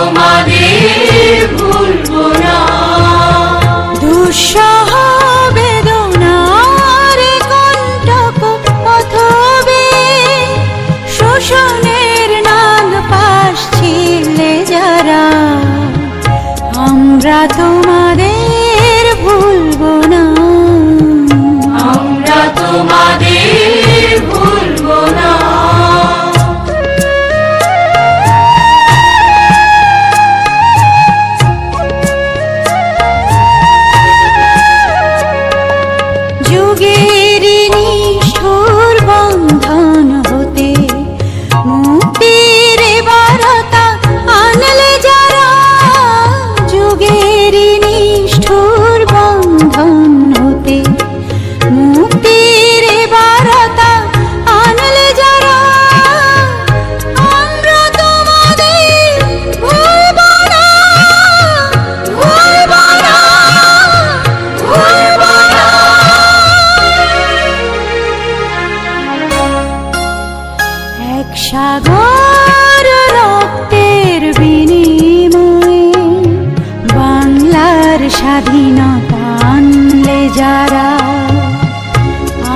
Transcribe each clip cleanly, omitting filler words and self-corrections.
তোমাদের ভুলবো না। দুঃসহ বেদনার কণ্টক পথবে শোষণের নাগ পাশ ছিলে যারা, আমরা তোমাদের ভুলবো না। আমরা তোমাদের ভুলবো না। যুগের নিষ্ঠুর বন্ধন হতে মুক্তির বারতা আনলে যারা, যুগের নিষ্ঠুর বন্ধন হতে মুক্তির বারতা আনলে যারা, আমরা তোমাদের ভুলবো না, ভুলবো না, ভুলবো না। এক সাগর রক্তের বিনিময়ে বাংলার স্বাধীনতা আনলে যারা,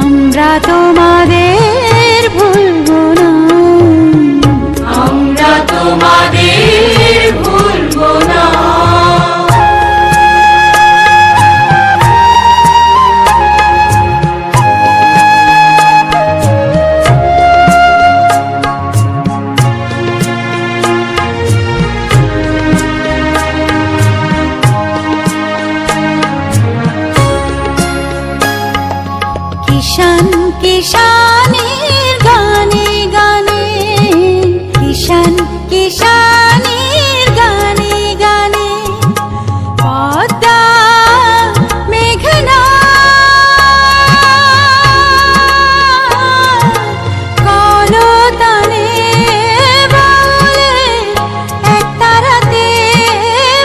আমরা তোমাদের ভুলবো না। আমরা তোমাদের ভুলবো না। কিষান কিষানের গানে গানে, কিষান কিষানের গানে গানে, পদ্মা মেঘনা কলতানে বাউলে এক তারাতে,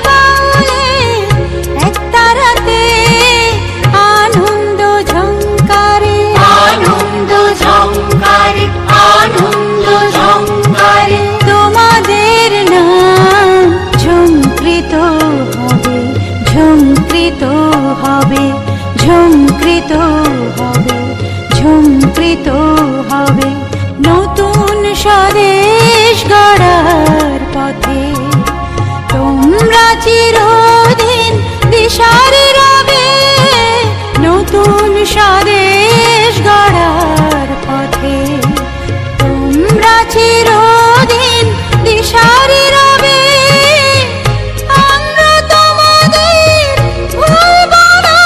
বাউলে এক তারাতে আনন্দ ঝংকারে, আনন্দ ঝংকারে, আনন্দ ঝংকারে। তোমাদের নাম ঝংকৃত হবে, ঝংকৃত হবে, ঝংকৃত হবে, ঝংকৃত হবে। নতুন স্বদেশ গড়ার পথে তোমরা চিরদিন দিশারি রবে, নতুন স্বদেশ গড়ার পথে তোমরা চিরদিন দিশারি রবে, আমরা তোমাদের ভুলবো না,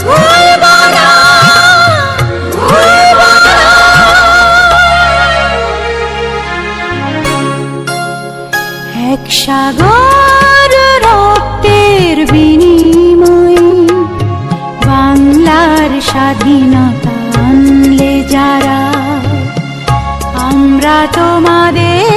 ভুলবো না, ভুলবো না। এক সাগর রক্তের বিনিময়ে বাংলার স্বাধীনতা আনলে যারা, আমরা তোমাদের